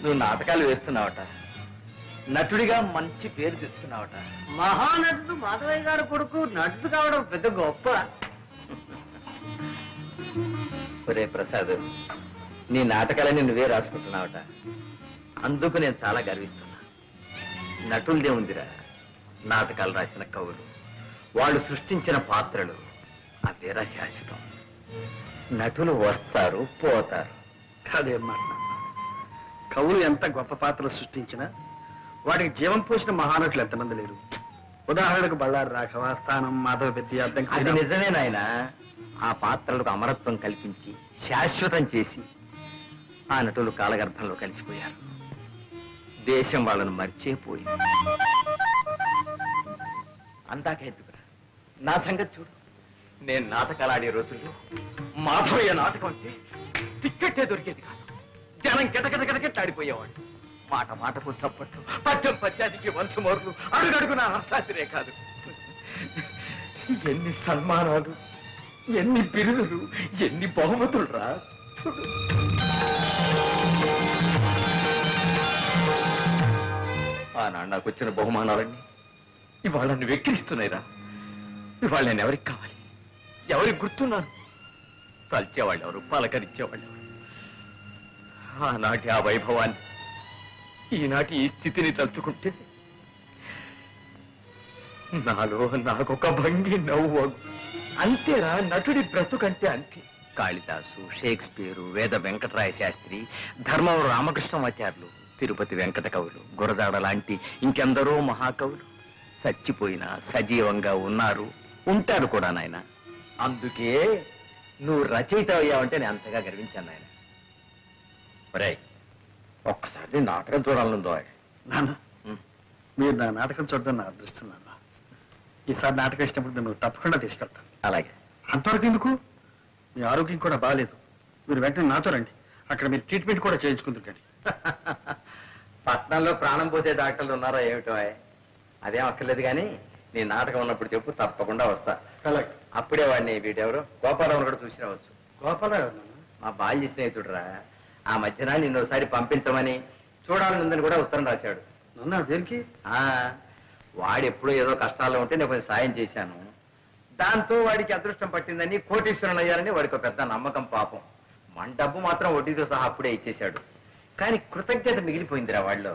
నువ్వు నాటకాలు వేస్తున్నావట, నటుడిగా మంచి పేరు తెచ్చుకున్నావట. మహానటుడు మాధవయ్య గారు కొడుకు నటుడు కావడం పెద్ద గొప్ప. ఒరే ప్రసాద్, నీ నాటకాలని నువ్వే రాసుకుంటున్నావట, అందుకు నేను చాలా గర్విస్తున్నా. నటులదే ఉందిరా, నాటకాలు రాసిన కవులు, వాళ్ళు సృష్టించిన పాత్రలు అవేరా శాశ్వతం. నటులు వస్తారు పోతారు. కాదేం మాట, కవులు ఎంత గొప్ప పాత్రలు సృష్టించినా వాటికి జీవం పోసిన మహానటులు ఎంతమంది లేరు. ఉదాహరణకు బళ్ళారి రాఘవ, స్థానం, మాధవ పెద్ద. అది నిజమే నాయన. ఆ పాత్రలకు అమరత్వం కల్పించి శాశ్వతం చేసి ఆ నటులు కాలగర్భంలో కలిసిపోయారు. దేశం వాళ్ళను మర్చిపోయింది. అందాకెందుకురా, నా సంగతి చూడు. నేను నాటకాలు ఆడే రోజుల్లో మాధవయ్య నాటకం అంటే టిక్కెట్టే దొరికేది కాదు. జనం గిటగిటగిటగిట్లాడిపోయేవాడు. మాట మాటకు చప్పట్లు, పద్యం పద్యానికి వంశమోర్లు, అడుగడుగు నా హర్షాతిరే కాదు. ఎన్ని సన్మానాలు, ఎన్ని బిరుదులు, ఎన్ని బహుమతులు రా. ఆనాడు నాకు వచ్చిన బహుమానాలన్నీ ఇవాళ నన్ను వెక్కిరిస్తున్నాయిరా. ఇవాళ నేను ఎవరికి కావాలి, ఎవరికి గుర్తున్నాను? తల్చేవాళ్ళు ఎవరు, పలకరించేవాళ్ళు ఎవరు? ఆనాటి ఆ వైభవాన్ని, ఈనాటి ఈ స్థితిని తలుచుకుంటే నాలో నాకొక భంగి నవ్వు. అంతేరా నటుడి బ్రతుకంటే అంతే. కాళిదాసు, షేక్స్పియరు, వేద వెంకటరాయ శాస్త్రి, ధర్మవరం రామకృష్ణమాచార్యులు, తిరుపతి వెంకట కవులు, గురజాడ లాంటి ఇంకెందరో మహాకవులు చచ్చిపోయినా సజీవంగా ఉన్నారు, ఉంటారు కూడా నాయన. అందుకే నువ్వు రచయిత అయ్యావంటే నేను అంతగా గర్వించాను నాయన. ఒరేయ్, ఒక్కసారి నాటకం చూడాలనుందో. నాన్న, మీరు నా నాటకం చూడడం నా అదృష్టం నాన్న. ఈసారి నాటకం ఇచ్చినప్పుడు నేను తప్పకుండా తీసుకెళ్తాను. అలాగే. అంతవరకు ఎందుకు? మీ ఆరోగ్యం కూడా బాగాలేదు, మీరు వెంటనే నాతో రండి. అక్కడ మీరు ట్రీట్మెంట్ కూడా చేయించుకుందరు. కానీ పట్నంలో ప్రాణం పోసే డాక్టర్లు ఉన్నారా ఏమిటో? అదేం అక్కర్లేదు, కానీ నీ నాటకం ఉన్నప్పుడు చెప్పు, తప్పకుండా వస్తా. అలాగే. అప్పుడే వాడిని వీటెవరు గోపాలరావు కూడా చూసి రావచ్చు. గోపాలరావు మా బాల్య స్నేహితుడురా. ఆ మధ్యన నిన్నోసారి పంపించమని, చూడాలనుందని కూడా ఉత్తరం రాశాడు. నన్ను దేనికి? వాడు ఎప్పుడో ఏదో కష్టాల్లో ఉంటే నేను కొంచెం సాయం చేశాను. దాంతో వాడికి అదృష్టం పట్టిందని, కోటీశ్వరుని అయ్యారని వాడికి పెద్ద నమ్మకం. పాపం మన డబ్బు మాత్రం వడ్డీతో సహా అప్పుడే ఇచ్చేశాడు. కానీ కృతజ్ఞత మిగిలిపోయిందిరా వాళ్ళలో.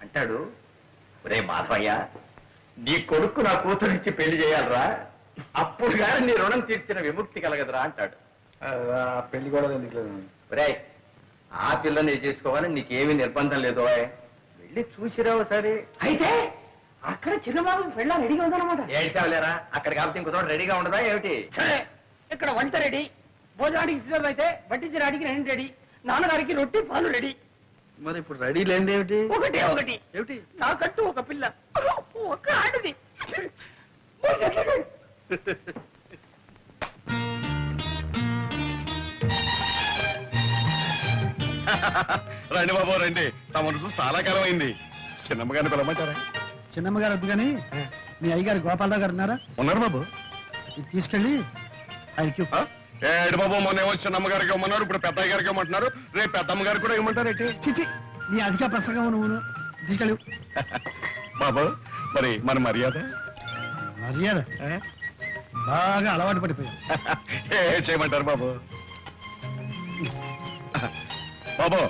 అంటాడు, రే మాధవయ్య, నీ కొడుకు నా కూతురిచ్చి పెళ్లి చేయాలరా, అప్పుడు కానీ నీ రుణం తీర్చిన విముక్తి కలగదురా అంటాడు. పెళ్లి కూడా ఎందుకు? రే, ఆ పిల్లని చేసుకోవాలని నీకేమీ నిర్బంధం లేదు. వెళ్ళి చూసిరావు సరే. అయితే అక్కడ చిన్నబాబు పెళ్ళ రెడీగా ఉందన్నమాట. ఏడ్చావులేరా, అక్కడ కాబట్టి ఇంకో చోట రెడీగా ఉండదా ఏమిటి? సరే, ఇక్కడ వంట రెడీ, భోజనానికి సిద్ధం అయితే వడ్డించడానికి రెండు రెడీ, నాన్నగారికి రొట్టి పాలు రెడీ. మరి ఇప్పుడు రెడీ లేనిది ఏమిటి? ఒకటే ఒకటి. ఏమిటి? నాకంటూ ఒక పిల్ల, ఒక ఆడది. రండి బాబు రండి, తమను చూసి చాలా కాలం అయింది. చిన్నమ్మగారిని పిలవమంటారా? చిన్నమ్మగారు వద్దు కానీ మీ అయ్యగారు గోపాలరావు గారు ఉన్నారా? ఉన్నారు బాబు. ఇది తీసుకెళ్ళి ఆయనకి. ఏడు బాబు, మొన్న ఏమో చిన్నమ్మగారికి ఇవ్వమన్నారు, ఇప్పుడు పెద్దయ్య గారికి ఇవ్వమంటున్నారు, రేపు పెద్దమ్మ గారికి కూడా ఇవ్వమంటారు ఏంటి? చిచి, నీ అధిక ప్రసంగం నువ్వు తీసుకెళ్ళు. బాబు, మరి మన మర్యాద మర్యాద బాగా అలవాటు పడిపోయావు. ఏ చేయమంటారు బాబు? బాబు,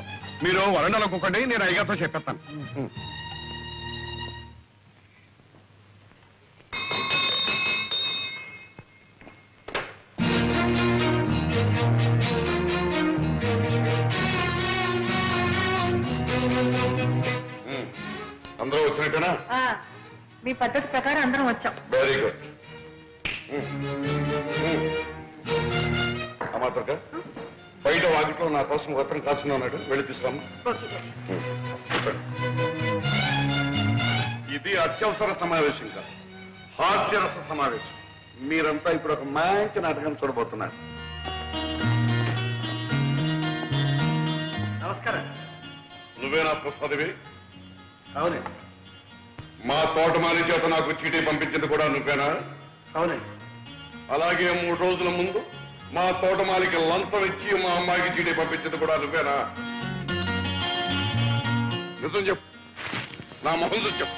మీరు వరండాలో కూకండి, నేను అయ్యగారితో చెప్పేస్తాను. అందరూ వచ్చినట్టేనా? మీ పద్ధతి ప్రకారం అందరం వచ్చాం. Very good. అమాత్రక బయట వాకిట్లో నా కోసం ఉత్తరం కాల్చున్నా ఉన్నాడు, వెళ్ళి తీసుకురామ్మా. ఇది అత్యవసర సమావేశం కాదు, హాస్యరస సమావేశం. మీరంతా ఇప్పుడు ఒక మంచి నాటకం చూడబోతున్నారు. నమస్కారం. నువ్వేనా ప్రసాదివి? అవునండి. మా తోటమాలి చేత నాకు చీటీ పంపించింది కూడా నువ్వేనా? అవునండి. అలాగే 3 రోజుల ముందు మా తోటమాలికి లంచం ఇచ్చి మా అమ్మాయికి చీటీ పంపించింది కూడా నువ్వేనా? నిజం చెప్పు, నా మొహం చూసి చెప్పు.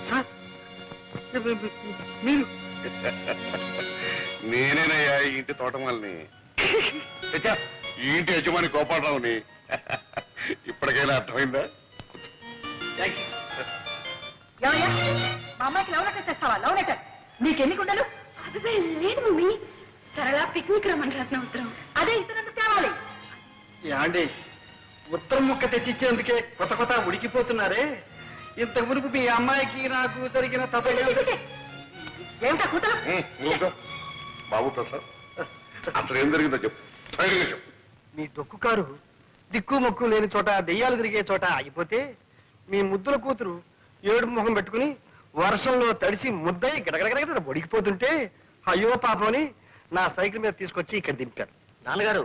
సార్ మీరు నేనేనయ్యా ఈ ఇంటి తోటమాలిని, ఈ ఇంటి యజమాని గోపాలరావుని. ఇప్పటికైనా అర్థమైందా? ఏమయ్యా మా అమ్మాయికి లవ్ లెటర్ తెస్తావా? లవ్ లెటర్ నీకెన్ని గుండెలు? అదే లేదు మమ్మీ, సరళ పిక్నిక్ రమ్మని రాసిన ఉత్తరం. అదే ఇతరులకు తేవాలి. యాండి ఉత్తరం ముక్క తెచ్చిచ్చేందుకే కొత్త కొత్త ఉడికిపోతున్నారే. ఇంత మునుపు మీ అమ్మాయికి నాకు జరిగిన ఏమిటా కూతురు? ఊరుకో. బాబు ప్రసాద్, అసలు ఏం జరిగిందో చెప్పు, ధైర్యంగా చెప్పు. మీ డొక్కు కారు దిక్కు మొక్కు లేని చోట దెయ్యాలు తిరిగే చోట ఆగిపోతే మీ ముద్దుల కూతురు ఏడుపు మొహం పెట్టుకుని వర్షంలో తడిచి ముద్దయి గడగడగడ ఒడికిపోతుంటే అయ్యో పాపని నా సైకిల్ మీద తీసుకొచ్చి ఇక్కడ దింపారు. నాన్నగారు,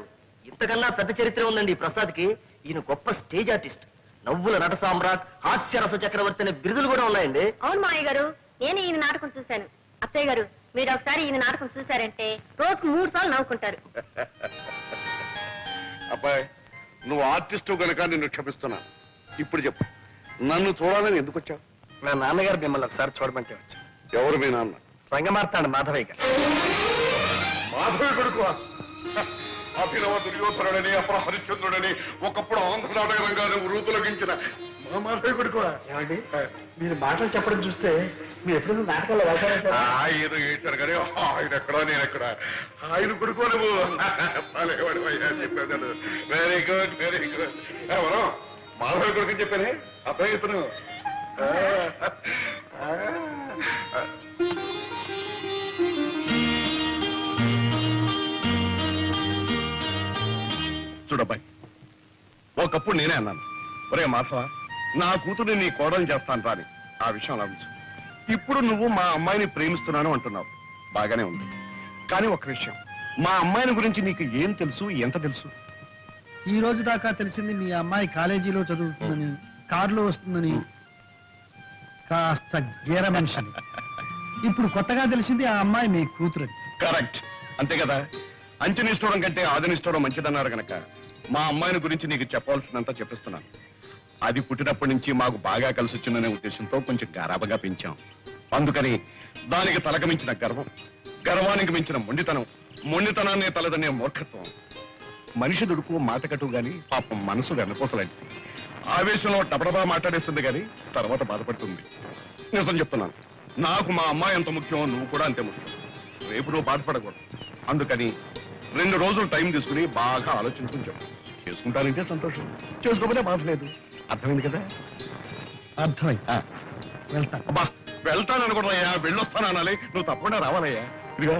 ఇంతకన్నా పెద్ద చరిత్ర ఉందండి ఈ ప్రసాద్కి. ఈయన గొప్ప స్టేజ్ ఆర్టిస్ట్, నవ్వుల నట సామ్రాట్, హాస్యరస చక్రవర్తి అనే బిరుదులు కూడా ఉన్నాయండి. అవును మావయ్య గారు, నేను ఈయన నాటకం చూశాను. అత్తయ్య గారు, మీరు ఒకసారి ఈయన నాటకం చూశారంటే రోజుకు 3 సార్లు నవ్వుకుంటారు. అబ్బాయి, నువ్వు ఆర్టిస్టు గనక నిన్ను క్షమిస్తున్నా. ఇప్పుడు చెప్పు, నన్ను చూడాలని ఎందుకు వచ్చావు? మా నాన్నగారు మిమ్మల్ని ఒకసారి చూడమంటే వచ్చాను. ఎవరు మీ నాన్న? రంగమార్తాడు మాధవయ్య గారు. మాధవి కొడుకు అభినవ దుర్యోధనుడని, అపర హరిశ్చంద్రుడని, ఒకప్పుడు ఆంధ్ర నాటక రంగాన్ని వృతులగించిన మా మాధవి కొడుకు. ఏమండి మీరు మాటలు చెప్పడం చూస్తే మీరు ఎప్పుడు నాటకాల్లో వేశారా? ఆయన ఏడ్చారు కానీ ఆయన ఎక్కడా నేను ఎక్కడ. ఆయన కొడుకు నువ్వు చెప్పాను. Very good, very good. ఎవరో మాధవి కొడుకు చెప్పానే అబ్బాయి ఇతను. చూడబ్బాయి, ఒకప్పుడు నేనే అన్నాను, ఒరే మాధవ, నా కూతురు నీ కోడలు చేస్తాను రాని. ఆ విషయం లభించు. ఇప్పుడు నువ్వు మా అమ్మాయిని ప్రేమిస్తున్నాను అంటున్నావు, బాగానే ఉంది. కానీ ఒక విషయం, మా అమ్మాయిని గురించి నీకు ఏం తెలుసు, ఎంత తెలుసు? ఈ రోజు దాకా తెలిసింది మీ అమ్మాయి కాలేజీలో చదువుతుందని, కారులో వస్తుందని, కాస్త గేర మనిషిని. ఇప్పుడు కొత్తగా తెలిసింది ఆ అమ్మాయి మీ కూతురు. కరెక్ట్, అంతే కదా. అంచనిస్తూడం కంటే ఆదనిస్తూడం మంచిదన్నారు గనక మా అమ్మాయిని గురించి నీకు చెప్పవలసినంత చెప్పిస్తున్నాను. అది పుట్టినప్పటి నుంచి మాకు బాగా కలిసి వచ్చిందనే ఉద్దేశంతో కొంచెం గారాబగా పెంచాం. అందుకని దానికి తలక మించిన గర్వం, గర్వానికి మించిన మొండితనం, మొండితనాన్ని తలదనే మూర్ఖత్వం. మనిషి దుడుకు మాటకటు గాని పాపం మనసు వెన్నపోసలాంటిది. ఆవేశంలో టపడబా మాట్లాడేస్తుంది గాని తర్వాత బాధపడుతుంది. నిజం చెప్తున్నాను, నాకు మా అమ్మాయి ఎంత ముఖ్యం, నువ్వు కూడా అంతే ముఖ్యం. రేపు నువ్వు బాధపడకూడదు. అందుకని 2 రోజులు టైం తీసుకుని బాగా ఆలోచించుకుని చెప్పు. చేసుకుంటానంటే సంతోషం, చేసుకోకపోతే బాధ లేదు. అర్థమైంది కదా? అర్థమైంది. వెళ్తా. అబ్బా, వెళ్తాననుకున్నాయ్యా, వెళ్ళొస్తాను అనాలి. నువ్వు తప్పకుండా రావాలయ్యా. ఇదిగా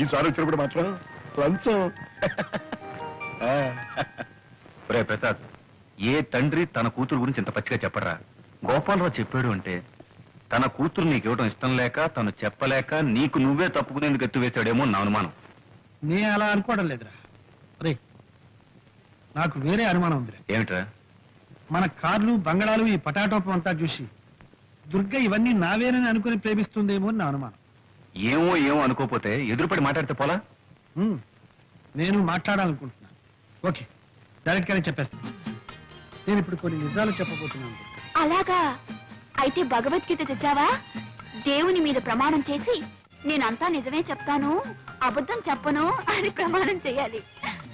ఈసారి వచ్చినప్పుడు మాత్రం లంచం. రే ప్రసాద్, ఏ తండ్రి తన కూతురు గురించి ఇంత పచ్చిగా చెప్పరా? గోపాలరావు చెప్పాడు అంటే తన కూతురు నీకు ఇవ్వడం ఇష్టం లేక, తను చెప్పలేక నీకు నువ్వే తప్పుకునేందుకు ఎత్తువేశాడేమో నా అనుమానం. నే అలా అనుకోవడం లేదురా. రే, నాకు వేరే అనుమానం ఉందిరా. ఏమిట్రా? మన కార్లు, బంగళాలు, ఈ పటాటోపం అంతా చూసి దుర్గ ఇవన్నీ నావేనని అనుకుని ప్రేమిస్తుందేమో అని నా అనుమానం. ఏమో ఏమో అనుకోపోతే ఎదురుపడి మాట్లాడితే పోలా? నేను మాట్లాడాలనుకుంటున్నాను. ఓకే, డైరెక్ట్ గానే చెప్పేస్తాను. నేను ఇప్పుడు కొన్ని నిజాలు చెప్పబోతున్నాను. అలాగా? అయితే భగవద్గీత తెచ్చావా? దేవుని మీద ప్రమాణం చేసి నేనంతా నిజమే చెప్తాను, అబద్ధం చెప్పను అని ప్రమాణం చేయాలి.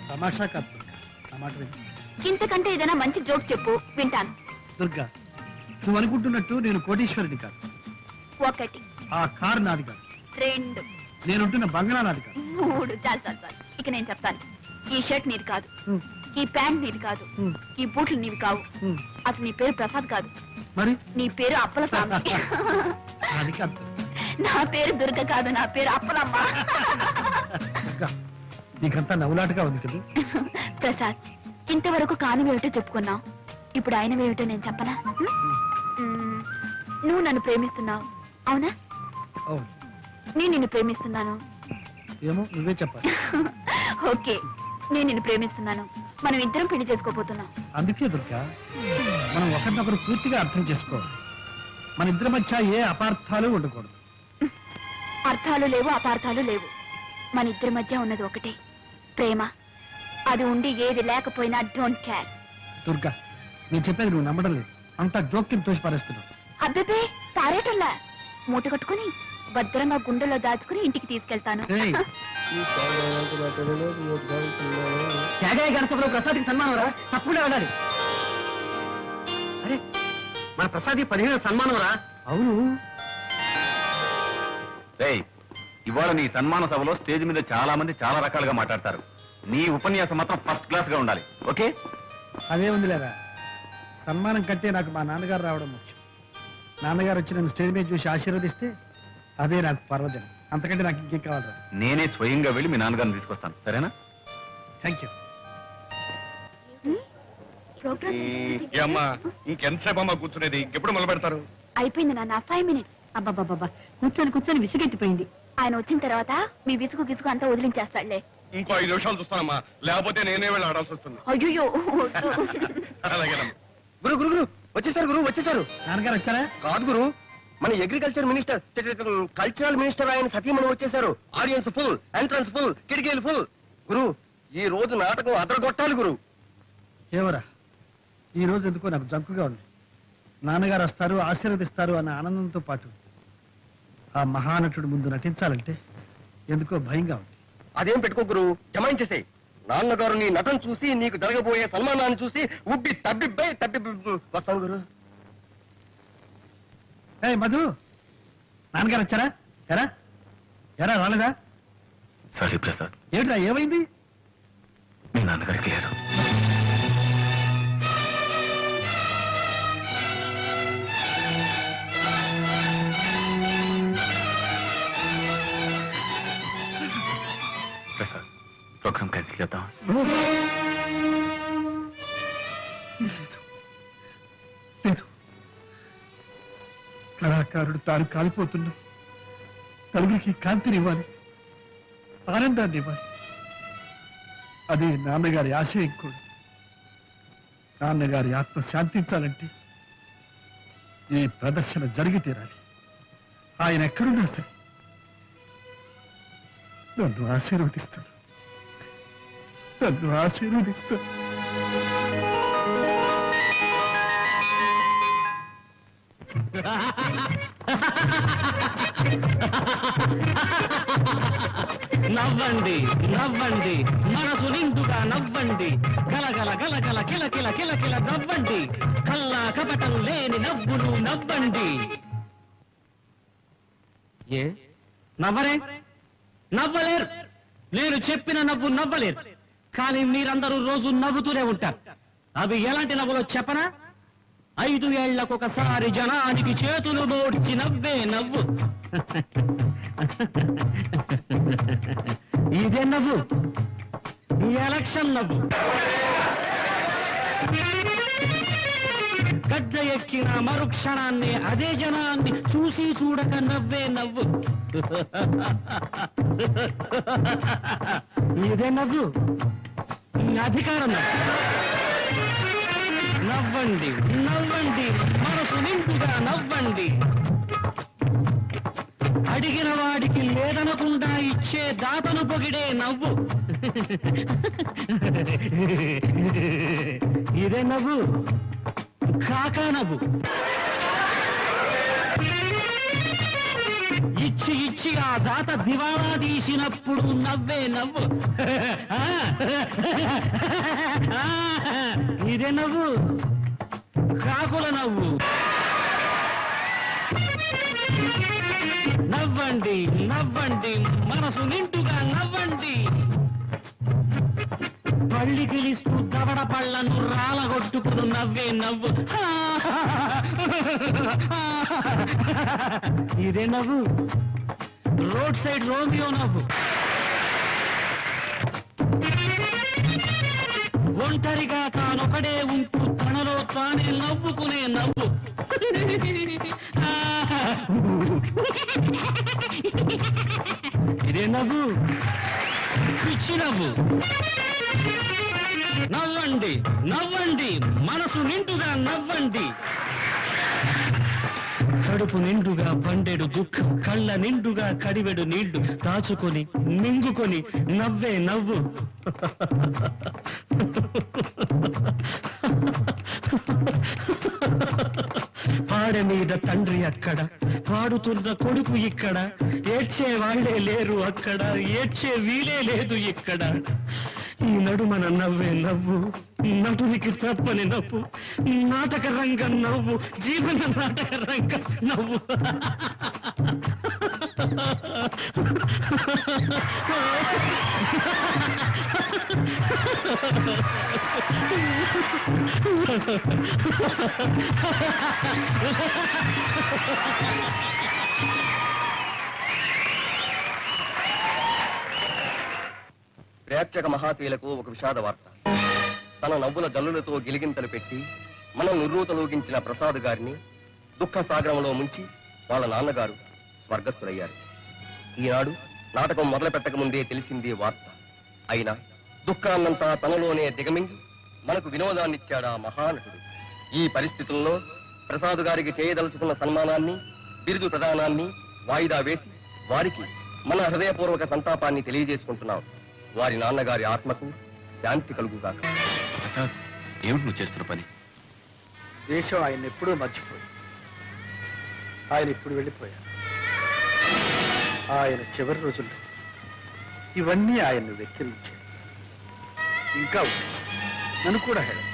తమాషా కాదు దుర్గా, నా మాట విను. ఇంతకంటే ఏదైనా మంచి జోక్ చెప్పు, వింటాను. దుర్గా, నువ్వు అనుకుంటున్నట్టు నేను కోటీశ్వరుడి కాదు. 1 ఆ కారు నాది కాదు. 2 నేనుంటున్న బంగ్లా నాది కాదు. 3 చాలు చాలు చాలు. ఇక నేను చెప్తాను. ఈ షర్ట్ నీది కాదు, ఉమ్, ఈ ప్యాంట్ నీది కాదు, ఉమ్, ఈ బూట్లు నీవి కావు. ఉమ్. అసలు నీ పేరు ప్రసాద్ కాదు, మరి నీ పేరు అప్పల స్వామి. అది కాదు నా పేరు దుర్గ కాదు, నా పేరు అప్పలమ్మ. దుర్గా, నీకంతా నవ్వులాటగా ఉంది కదా. ప్రసాద్, ఇంతవరకు కానివేమిటో చెప్పుకున్నావు, ఇప్పుడు ఆయనవేమిటో నేను చెప్పనా? నువ్వు నన్ను ప్రేమిస్తున్నావు, అవునా? అవును. నేను నిన్ను ప్రేమిస్తున్నాను. ఏమో నువ్వే చెప్పాలి. ఓకే, నేను నిన్ను ప్రేమిస్తున్నాను. మనం ఇద్దరం పెళ్లి చేసుకోబోతున్నాం. అందుకే దుర్గా, మనం ఒకరినొకరు పూర్తిగా అర్థం చేసుకోవాలి. మన ఇద్దరి మధ్య ఏ అపార్థాలు ఉండకూడదు. అర్థాలు లేవు, అపార్థాలు లేవు. మన ఇద్దరి మధ్య ఉన్నది ఒకటే, ప్రేమ. అది ఉండి ఏది లేకపోయినా డోంట్ కేర్. దుర్గా, నేను చెప్పేది నువ్వు నమ్మడం లేదు, అంతా జోక్యం తోసి పారేస్తున్నావు. అబ్బే పారేటల్లా మూట కట్టుకుని భద్రంగా గుండెలో దాచుకుని ఇంటికి తీసుకెళ్తాను. ఏయ్, త్యాగయ్య గణసభలో ప్రసాద్కి సన్మానం రా, తప్పకుండా వెళ్ళాలి. అరే మన ప్రసాద్ 15 సన్మానం రా. అవును. రేయ్, ఇవాళ నీ సన్మాన సభలో స్టేజ్ మీద చాలా మంది చాలా రకాలుగా మాట్లాడతారు. నీ ఉపన్యాసం మాత్రం ఫస్ట్ క్లాస్ గా ఉండాలి. ఓకే? అదే ఉంది లేదా, సన్మానం కంటే నాకు మా నాన్నగారు రావడం ముఖ్యం. నాన్నగారు వచ్చి నన్ను స్టేజ్ మీద చూసి ఆశీర్వదిస్తే అదే నాకు పర్వదినం. అంతకంటే నాకు ఇంకేం కావాలి. నేనే స్వయంగా వెళ్ళి మీ నాన్నగారిని తీసుకొస్తాను, సరేనా? Thank you. అమ్మా, ఇంకెంతసేపు అమ్మా కూర్చునేది? ఇంకెప్పుడు మొదలు పెడతారు? అయిపోయింది నాన్న, 5 minutes. అబ్బాబాబా కూర్చొని కూర్చొని విసిగెత్తిపోయింది. ఆయన వచ్చిన తర్వాత మీ విసుగు గిసుగు అంతా వదిలించేస్తాడులే. ఇంకో 5 నిమిషాలు చూస్తానమ్మా, లేకపోతే నేనే వెళ్ళి ఆడాల్సి వస్తుంది. అయ్యో అలాగేనమ్మా. గురు గురు గురు వచ్చేసారు, గురు వచ్చేసారు. నాన్నగారు వచ్చారా? కాదు గురు, మన అగ్రికల్చర్ మినిస్టర్, కల్చరల్ మినిస్టర్ ఆయన సతీమణి వచ్చేసారు. ఆడియన్స్ ఫుల్, ఎంట్రన్స్ ఫుల్, కిటికీలు ఫుల్. గురు, ఈ రోజు నాటకం అదరగొట్టాలి గురు. ఏవరా, ఈ రోజు ఎందుకో నాకు జంకుగా ఉంది. నాన్నగారు వస్తారు, ఆశీర్వదిస్తారు అన్న ఆనందంతో పాటు ఆ మహానటుడు ముందు నటించాలంటే ఎందుకో భయంగా ఉంది. అదేం పెట్టుకో గురు, జమాయించేసే. నాన్నగారు నీ నటన చూసి, నీకు జరగబోయే సన్మానాన్ని చూసి ఉబ్బి తబ్బిబ్బై వస్తాను గురు. ఏ మధు, నాన్నగారు వచ్చారా? ఎరా ఎరా రాలేదా? సారీ ప్రసాద్, ఏమిట్రా ఏమైంది? మీ నాన్నగారికి లేరు. ప్రసాద్, ప్రోగ్రామ్ క్యాన్సిల్ చేద్దాం. లేదు, కళాకారుడు తాను కాలిపోతున్నా నలుగురికి కాంతినివ్వాలి, ఆనందాన్ని ఇవ్వాలి. అదే నాన్నగారి ఆశయం కూడా. నాన్నగారి ఆత్మ శాంతించాలంటే ఈ ప్రదర్శన జరిగి తీరాలి. ఆయన ఎక్కడున్నా సరే నన్ను ఆశీర్వదిస్తాను, నన్ను ఆశీర్వదిస్తాను. నవ్వండి నవ్వండి, మనసు నిండుగా నవ్వండి, గలగల గలగల కిలకిల కిలకిల నవ్వండి, కల్లా కపటం లేని నవ్వులు నవ్వండి. ఏ నవ్వరే? నవ్వలేరు. నేను చెప్పిన నవ్వు నవ్వలేరు. కానీ మీరందరూ రోజు నవ్వుతూనే ఉంటారు. అవి ఎలాంటి నవ్వులో చెప్పనా? 5 ఏళ్లకొకసారి జనానికి చేతులు నోడ్చి నవ్వే నవ్వు. ఇదే నవ్వు, ఈ ఎలక్షన్ నవ్వు. గడ్డ ఎక్కిన మరుక్షణాన్ని అదే జనాన్ని చూసి చూడక నవ్వే నవ్వు. ఇదే నవ్వు, ఈ అధికారం నవ్వు. నవ్వండి నవ్వండి, మనసు నిండుగా నవ్వండి. అడిగిన వాడికి లేదనకుండా ఇచ్చే దాతను పొగిడే నవ్వు. ఇదే నవ్వు, కాకా నవ్వు. ఇచ్చి ఇచ్చి ఆ దాత దివాళా తీసినప్పుడు నవ్వే నవ్వు. ఇదే నవ్వు, కాకుల నవ్వు. నవ్వండి నవ్వండి, మనసు నిండుగా నవ్వండి. పళ్ళి గిలిస్తూ దవడ పళ్ళను రాలగొట్టుకుని నవ్వే నవ్వు. ఇదే నవ్వు, రోడ్ సైడ్ రోమియో నవ్వు. ఒంటరిగా తానొకడే ఉంటూ తనలో తానే నవ్వుకునే నవ్వు. ఇదే నవ్వు, పిచ్చి నవ్వు. నవ్వండి నవ్వండి, మనసు నిండుగా నవ్వండి. కడుపు నిండుగా పండెడు దుఃఖం, కళ్ళ నిండుగా కడివెడు నీళ్లు దాచుకొని మింగుకొని నవ్వే నవ్వు. వాడ మీద తండ్రి అక్కడ, పాడుతున్న కొడుకు ఇక్కడ, ఏడ్చే వాళ్ళే లేరు అక్కడ, ఏడ్చే వీలే లేదు ఇక్కడ. ఈ నడుమన నవ్వే నవ్వు, నటునికి తప్పని నవ్వు, నాటక రంగం నవ్వు, జీవన నాటక రంగం నవ్వు. ప్రేక్షక మహాశీలకు ఒక విషాద వార్త. తన నవ్వుల జల్లులతో గిలిగింతలు పెట్టి మనం నిర్రూతలోగించిన ప్రసాద్ గారిని దుఃఖ సాగరంలో ముంచి వాళ్ళ నాన్నగారు స్వర్గస్థులయ్యారు. ఈనాడు నాటకం మొదలు పెట్టక ముందే తెలిసింది వార్త. అయినా దుఃఖాన్నంతా తనలోనే దిగమింగి మనకు వినోదాన్నిచ్చాడా మహానటుడు. ఈ పరిస్థితుల్లో ప్రసాద్ గారికి చేయదలుచుకున్న సన్మానాన్ని, బిరుదు ప్రదానాన్ని వాయిదా వేసి వారికి మన హృదయపూర్వక సంతాపాన్ని తెలియజేసుకుంటున్నాం. వారి నాన్నగారి ఆత్మకు శాంతి కలుగుగాక. ఏమిటి నువ్వు చేస్తున్న పని? దేశం ఆయన ఎప్పుడూ మర్చిపోయి, ఆయన ఇప్పుడు వెళ్ళిపోయారు. ఆయన చివరి రోజుల్లో ఇవన్నీ ఆయన్ను వెక్కిరించాయి. ఇంకా ఉంది, నన్ను కూడా హేళన